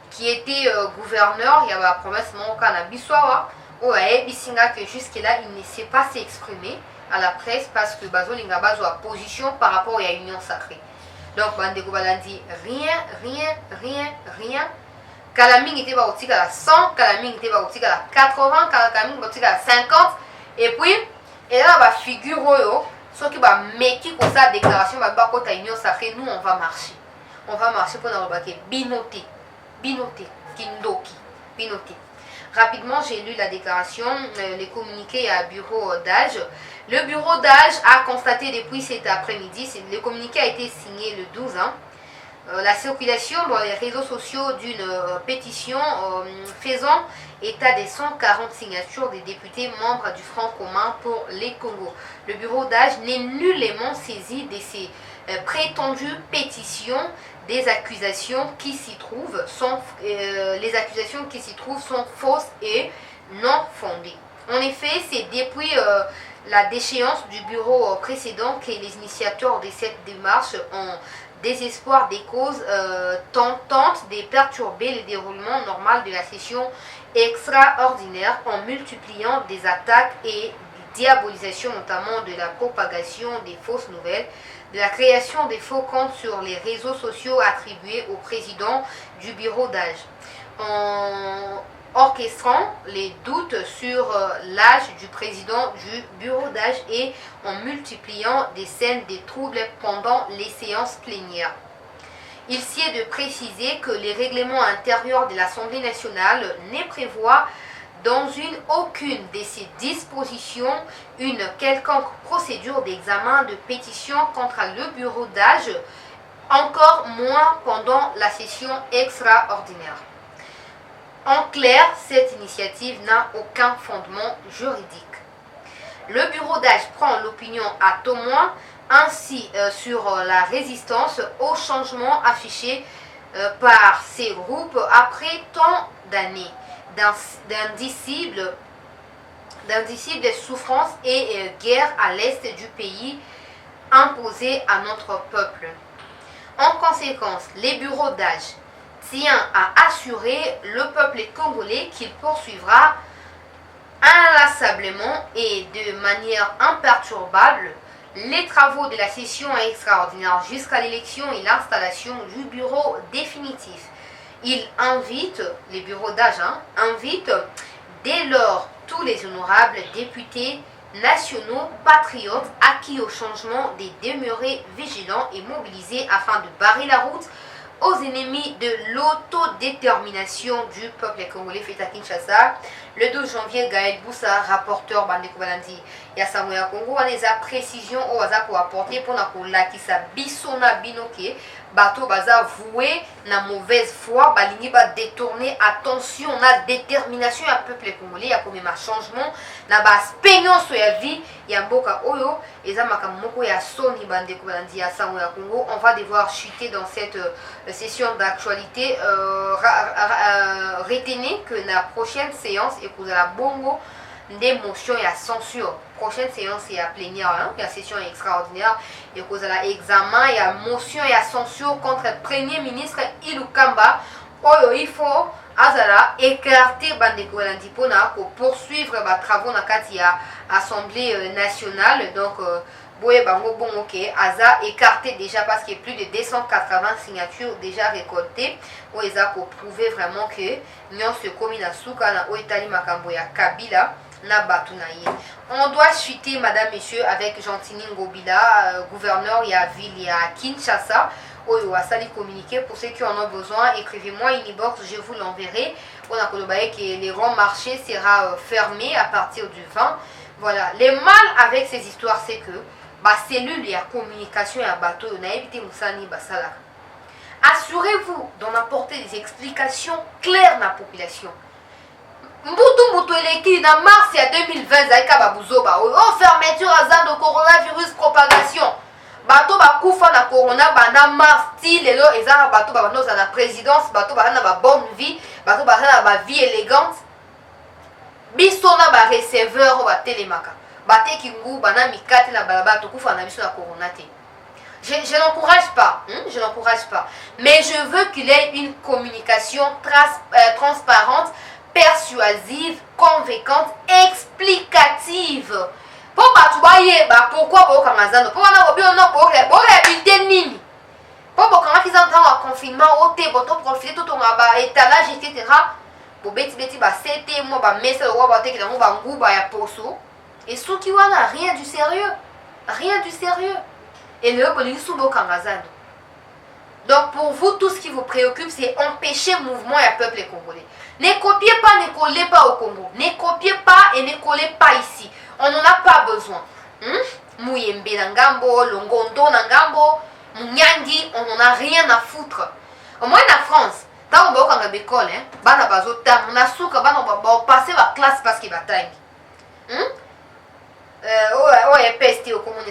qui était gouverneur, il y avait la promesse mon cannabissoa que jusque là il ne sait pas s'exprimer à la presse parce que Bazo Lingaba a position par rapport à l'union sacrée. Donc Bandeko Balandi rien. Kalaming était bautique à 100, Kalaming était bautique à 80, Kalaming bautique à 50. Et puis, et là, la figure, ceux qui va mettre comme ça déclaration, va pas contre l'union sacrée, nous on va marcher. On va marcher pour nous rebattre. Binoté, Kindoki, Binoté. Rapidement, j'ai lu la déclaration, les communiqués à bureau d'âge. Le bureau d'âge a constaté depuis cet après-midi, le communiqué a été signé le 12 ans. La circulation dans les réseaux sociaux d'une pétition faisant état des 140 signatures des députés membres du Front commun pour les Congo. Le bureau d'âge n'est nullement saisi de ces prétendues pétitions. Les accusations qui s'y trouvent sont fausses et non fondées. En effet, c'est depuis la déchéance du bureau précédent que les initiateurs de cette démarche ont désespoir des causes tentent de perturber le déroulement normal de la session extraordinaire en multipliant des attaques et diabolisation, notamment de la propagation des fausses nouvelles, de la création des faux comptes sur les réseaux sociaux attribués au président du bureau d'âge. En orchestrant les doutes sur l'âge du président du bureau d'âge et en multipliant des scènes de troubles pendant les séances plénières. Il sied de préciser que les règlements intérieurs de l'Assemblée nationale ne prévoient dans aucune de ces dispositions une quelconque procédure d'examen de pétition contre le bureau d'âge, encore moins pendant la session extraordinaire. En clair, cette initiative n'a aucun fondement juridique. Le bureau d'âge prend l'opinion à témoin ainsi sur la résistance aux changements affichés par ces groupes après tant d'années d'indicibles souffrances et guerres à l'est du pays imposées à notre peuple. En conséquence, les bureaux d'âge tient à assurer le peuple congolais qu'il poursuivra inlassablement et de manière imperturbable les travaux de la session extraordinaire jusqu'à l'élection et l'installation du bureau définitif. Il invite, les bureaux d'âge invitent dès lors tous les honorables députés nationaux patriotes acquis au changement de demeurer vigilants et mobilisés afin de barrer la route aux ennemis de l'autodétermination du peuple congolais fait à Kinshasa. Le 12 janvier, Gaël Boussa, rapporteur Bandeko Balandi, Yasamoya Congo, a des précisions au hasard pour apporter pour la qui sa bisona binoke, bato baza voué na mauvaise foi balingi ba détourner attention na détermination ya peuple congolais ya komema changement na ba expérience ya vie ya mboka oyo eza makambo moko ya soni bandeko balandi ya sango ya Congo. On va devoir chuter dans cette session d'actualité. Retenez que la prochaine séance et que la bongo des motions et à censure. Prochaine séance et à plénière, hein, la session extraordinaire et que la examen et à motion et à censure contre le premier ministre Ilukamba. Oyo il faut azala écarter bandeko landipona pour poursuivre les travaux dans la Assemblée nationale. Donc boye bango bon ok aza écarté déjà parce qu'il y a plus de 280 signatures déjà récoltées où ils ont pour prouver vraiment que nyon se commis na souka na oitali makambo ya Kabila na batunaye. On doit chuter madame monsieur avec Gentini Ngobila gouverneur ya ville ya Kinshasa oyo asali communiqué. Pour ceux qui en ont besoin écrivez-moi une inbox, je vous l'enverrai. On a colobaye que les grands marchés sera fermé à partir du 20. Voilà, le mal avec ces histoires c'est que ba cellule ya communication ya bateau na éviter musani basala. Assurez-vous d'en apporter des explications claires à la population. Mbutu eleki na mars ya 2020 zaika babuzoba oh fermeture azan de coronavirus propagation bato bakufa na corona bana mars ti lelo ezana bato bano za na présidence bato bana ba bonne vie bato bana ba vie élégante biso na ba receveur ba telemaka bate kingu bana mikate na balaba to kufa na biso na corona te. Je n'encourage pas, je n'encourage pas, mais je veux qu'il y ait une communication transparente, persuasive, convaincante, explicative. Pour batoubaye, pourquoi pour kamazano, pour réhabiliter nini, pour comment qu'ils entendent en confinement, pour profiter tout ton étalage, etc. Pour beti ba c'était moi ba message ou ba teki na mo ba nguba ya poso. Et ceux qui wana rien du sérieux, rien du sérieux. Et ne donc pour vous, tout ce qui vous préoccupe, c'est empêcher le mouvement et le peuple congolais. Ne copiez pas, ne collez pas au Congo. Ne copiez pas et ne collez pas ici. On n'en a pas besoin. Mouyembe Nangambo, Longondo Nangambo, Mounyangi, on n'en a rien à foutre. Au moins en France, quand on va à l'école, on a passé la classe parce qu'il va tailler. PST au Congo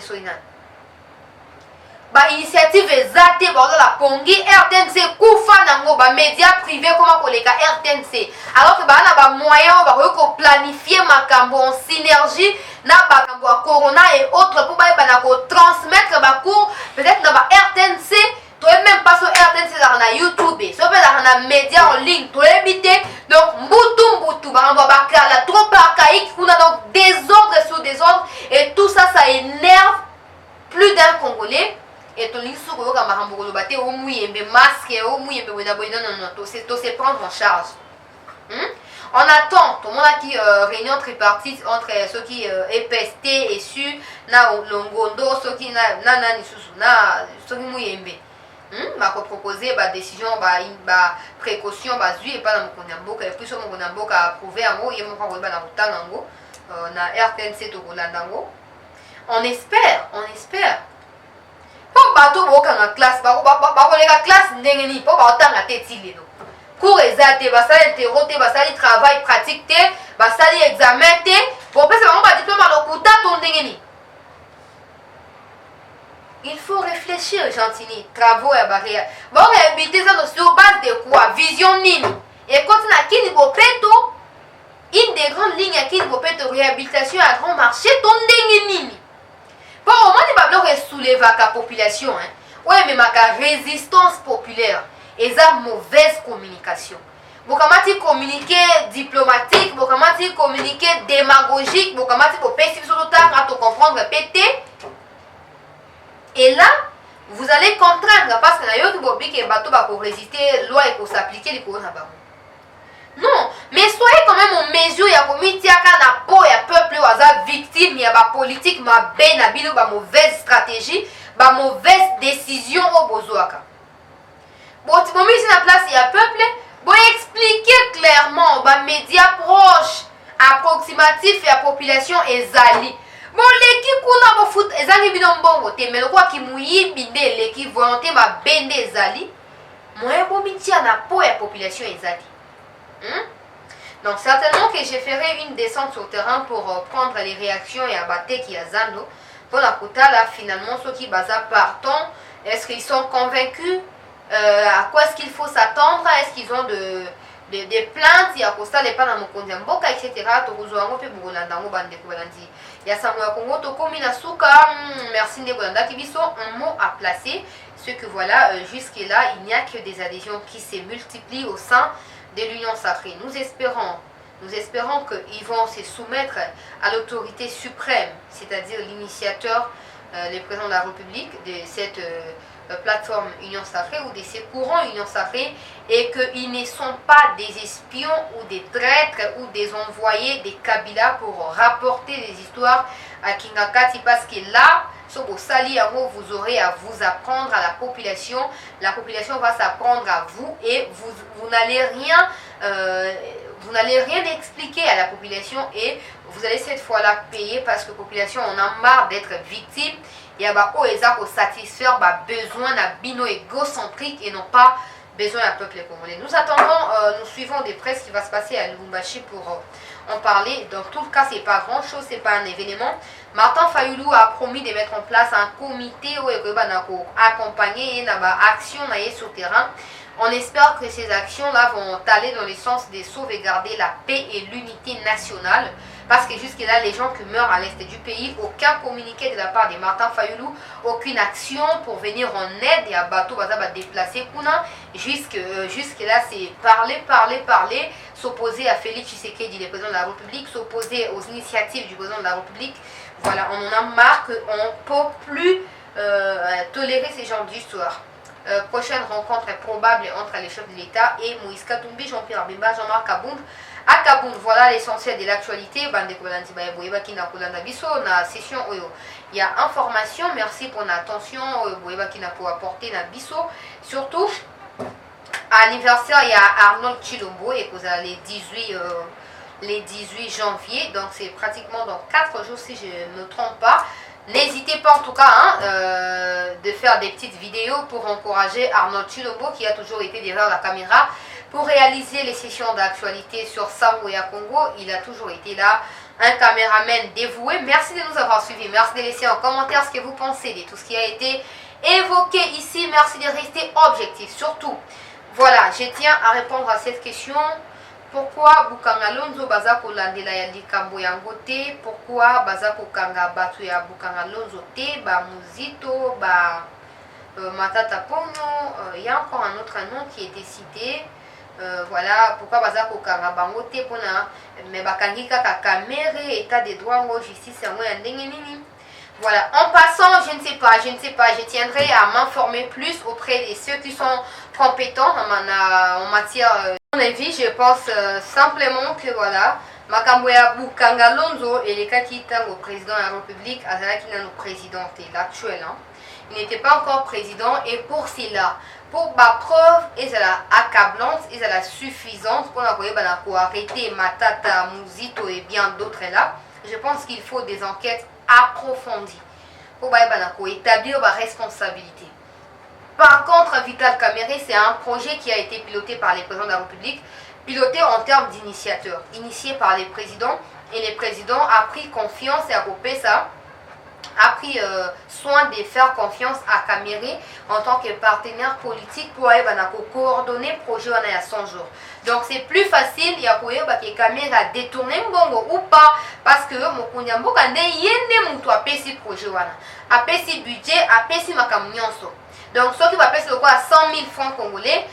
ba initiative ezate ba la pongi RTNC kufa nango ba média privé comment koleka RTNC alors que ba na ba moyen ba ko planifier makambo en synergie na ba kambo corona et autres pour ba na ko transmettre ba cours peut-être na ba RTNC to même pas sur RTNC na YouTube so pe na média en ligne to éviter donc mbutu ba ba kala trop archaïque kuna donc désordre sur désordre et tout ça énerve plus d'un Congolais. Et tout le monde a dit que masque, non, c'est prendre en charge. On attend, tout le monde a dit réunion tripartite entre ceux qui EPST et SU, na Longondo, ceux qui na Nisusu, na ceux qui Mouyembe. Ma proposer ba décision ba précaution ba zui et pas dans mon Konamboka et puis sur mon Konamboka approuvé en gros, il mon Kongo ba na Rutanango, na RTNC to Golandango. On espère. Pour bateau en classe, la classe n'engeni pour autant la tête lelo. Cours exaté, basali interroté, basali travail pratique té, basali examen té, pour passer vraiment pas diplôme à l'okuta ton n'engeni. Il faut réfléchir, Gentini, travaux et barrières. Bon, réhabiliter ça sur base de quoi? Vision nini. Et quand on a qui niveau peto, une des grandes lignes à qui niveau peto réhabilitation à grand marché, ton n'engeni. Bon, au moins, il va soulever la population. Oui, mais ma résistance populaire et la mauvaise communication. Vous pouvez communiquer diplomatique, vous pouvez communiquer démagogique, vous pouvez passer sur le temps pour comprendre pété. Et là, vous allez contraindre parce que les bateaux pour résister, loi et pour s'appliquer les coronavirus. Non, mais soyez quand même en mesure ya komiti aka na po ya peuple waza victime ya ba politique ma ben na bilo ba mauvaise stratégie, ba mauvaise décision au bozoaka. Bon, tu m'as mis na place ya peuple, bon expliquer clairement ba médias proches, approximatifs et la population ezali. bon l'équipe kuna bo foot ezangi bino mbongo te mais lokwa ki muyibi nde l'équipe volonté ba bende ezali moyen bo mitia na po ya population ezali. Donc certainement que je ferai une descente sur terrain pour prendre les réactions et abattre qui a Zando pour la kota là finalement ceux qui baza partant, est-ce qu'ils sont convaincus, à quoi est-ce qu'il faut s'attendre, est-ce qu'ils ont des plaintes, il y a Costa les pas dans mon compte mboka etc. Tokuzoango pe bolanda ngo bande ko balandi ya sango ya Congo to komina suka merci ne bolanda kibiso un mot à placer ce que voilà jusque là il n'y a que des adhésions qui se multiplient au sein de l'Union sacrée. Nous espérons qu'ils vont se soumettre à l'autorité suprême, c'est-à-dire l'initiateur, le président de la République de cette plateforme Union sacrée ou de ces courants Union sacrée, et qu'ils ne sont pas des espions ou des traîtres ou des envoyés des Kabila pour rapporter des histoires à Kingakati, parce que là, vous aurez à vous apprendre à la population va s'apprendre à vous, et vous n'allez rien expliquer à la population, et vous allez cette fois-là payer, parce que la population on a marre d'être victime. Il y a pour satisfaire besoin d'un bino égocentrique et non pas besoin d'un peuple congolais. Nous attendons, nous suivons des presse qui va se passer à Lubumbashi pour en parler. Dans tout le cas, c'est pas grand chose, c'est pas un événement. Martin Fayulu a promis de mettre en place un comité où il va accompagner une action sur le terrain. On espère que ces actions-là vont aller dans le sens de sauvegarder la paix et l'unité nationale. Parce que jusque-là, les gens qui meurent à l'est du pays, aucun communiqué de la part de Martin Fayulu, aucune action pour venir en aide et à bateau va déplacer Kuna. Jusque-là, c'est parler, s'opposer à Félix Tshisekedi, le président de la République, s'opposer aux initiatives du président de la République. Voilà, on en a marre qu'on ne peut plus tolérer ces genres d'histoires. Prochaine rencontre est probable entre les chefs de l'État et Moïse Katumbi, Jean-Pierre Abemba, Jean-Marc Kabound. À Kabound, voilà l'essentiel de l'actualité. Il y a information, merci pour l'attention. Pour apporter la biso. Surtout, à l'anniversaire, il y a Arnold Chilombo et les 18 janvier. Donc c'est pratiquement dans 4 jours si je ne me trompe pas. N'hésitez pas en tout cas de faire des petites vidéos pour encourager Arnold Chilombo qui a toujours été derrière la caméra pour réaliser les sessions d'actualité sur Sangoya Congo. Il a toujours été là, un caméraman dévoué. Merci de nous avoir suivis, merci de laisser en commentaire ce que vous pensez de tout ce qui a été évoqué ici. Merci de rester objectif surtout. Voilà, je tiens à répondre à cette question. Pourquoi Bukanga Lonzo baza kolandela ya likambo yango te? Pourquoi baza kokanga batu ya Bukanga Lonzo te? Ba Muzito, ba Matata Ponyo, il y a encore un autre nom qui est décidé. Voilà, pourquoi baza kokanga bango te pona mais bakangi kaka kamere état de droit ngo justice yango ya ndenge nini? Voilà, en passant, je ne sais pas, je tiendrai à m'informer plus auprès de ceux qui sont compétents en matière mon avis, je pense simplement que voilà, Makamboya Bukanga Lonzo et les Kakita au président de la République, Azalaki Nano président l'actuel, il n'était pas encore président, et pour cela, pour ma preuve, et la accablante, et la suffisante pour arrêter Matata, Muzito et bien d'autres là, je pense qu'il faut des enquêtes approfondies pour établir ma responsabilité. Par contre, Vital Kamerhe, c'est un projet qui a été piloté par les présidents de la République, piloté en termes d'initiateurs, initié par les présidents, et les présidents ont pris confiance et a pris soin de faire confiance à Kamerhe en tant que partenaire politique pour coordonner le projet à 100 jours. Donc c'est plus facile, il y a que Kamerhe a détourné Mbongo ou pas, parce que Mokunyambo a pesi projet, a pesi budget, a pesi makamnyonso. Donc, ceux qui va payer le quoi à 100 000 francs congolais,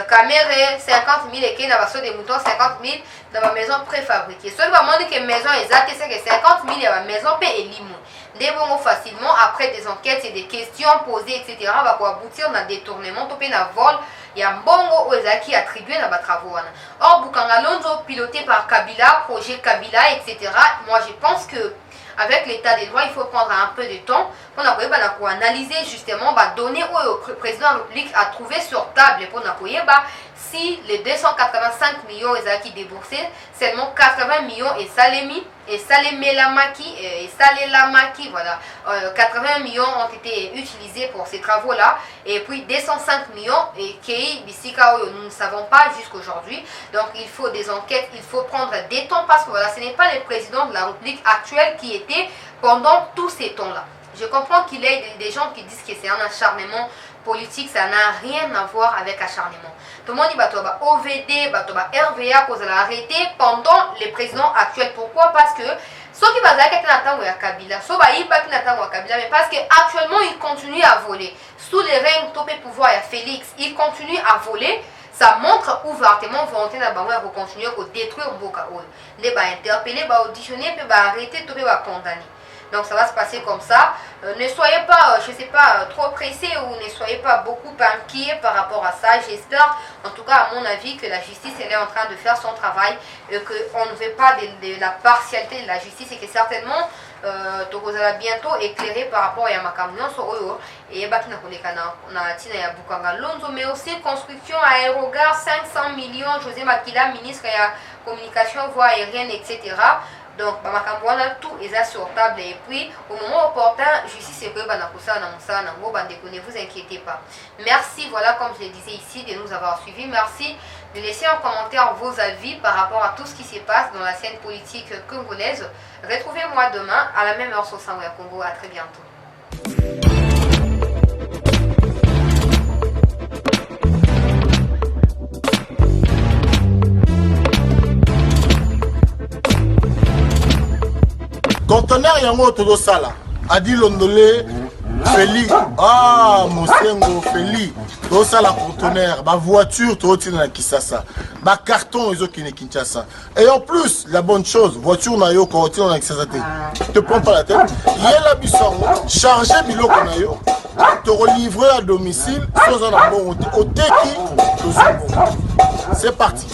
Kamerhe 50 000 et qui n'a pas des moutons 50 000 dans ma maison préfabriquée. Ceux qui vont demander que maison exacte, c'est que 50 000 et ma maison paie et limou. Des bons facilement, après des enquêtes et des questions posées, etc., va aboutir dans détournement, topé dans vol. Il y a un bongo qui attribué dans les travaux. Or, Bukanga Lonzo, piloté par Kabila, projet Kabila, etc., moi je pense que avec l'état des droits, il faut prendre un peu de temps pour analyser justement, donner au président de la République à trouver sur table pour si les 285 millions qui déboursés, seulement 80 millions et Salemi et Salemelamaki et Salelamaki, voilà, 80 millions ont été utilisés pour ces travaux-là, et puis 205 millions et Kei Bisika, nous ne savons pas jusqu'aujourd'hui. Donc il faut des enquêtes, il faut prendre des temps parce que voilà, ce n'est pas le président de la République actuelle qui était pendant tous ces temps-là. Je comprends qu'il y ait des gens qui disent que c'est un acharnement politique, ça n'a rien à voir avec acharnement. Tout le monde dit que OVD, RVA, qu'on a arrêté pendant les présidents actuels. Pourquoi? Parce que ceux qui vont à Kabila, mais parce qu'actuellement ils continuent à voler. Sous les règnes topé pouvoir à Félix, ils continuent à voler. Ça montre ouvertement volonté de continuer à détruire Mboka. Les interpeller, auditionner, arrêter, condamner. Donc ça va se passer comme ça. Ne soyez pas, je sais pas, trop pressés ou ne soyez pas beaucoup inquiets par rapport à ça. J'espère, en tout cas à mon avis, que la justice elle est en train de faire son travail et qu'on ne veut pas de la partialité de la justice et que certainement on va bientôt éclairer par rapport à ma camion sur eux et mais aussi construction aérogare 500 millions. José Makila, ministre de la communication, voie aérienne, etc. Donc, tout est sur table et puis au moment opportun, justice est que ne vous inquiétez pas. Merci, voilà, comme je le disais ici, de nous avoir suivis. Merci de laisser en commentaire vos avis par rapport à tout ce qui se passe dans la scène politique congolaise. Retrouvez-moi demain à la même heure sur Sangoya Congo. À très bientôt. Conteneur yango todo sala adi londolé Feli Mosengo Feli todo sala conteneur ba voiture todo tina na Kisasa ba carton ezo kine Kinshasa et en plus la bonne chose voiture na yo ko tina na Kisasa te prends pas la tête yela bisongo charger biloko na yo te relivrer à domicile sans un bon au teki to c'est parti.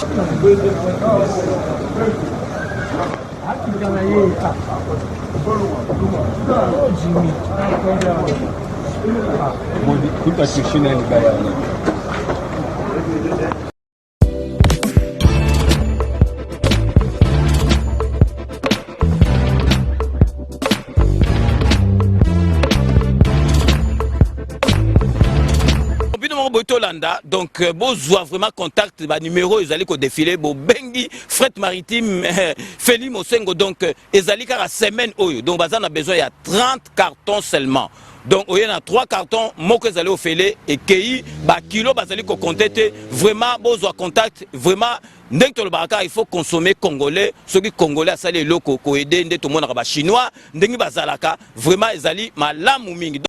Donc, besoin vraiment contact, numéro, ils allaient défiler, bengi, fret maritime, Feli Mosengo, donc, ils allaient à la semaine, donc, on a besoin, il y a 30 cartons seulement. Donc, il y a 3 cartons, moi que vous au fêler, et qui, kilo, vous allez compter, vraiment, besoin contact, vraiment, il faut consommer congolais, ceux qui congolais, ça les locaux, aider, tout le monde, chinois, vraiment, ils allaient, ma lame ou mingi.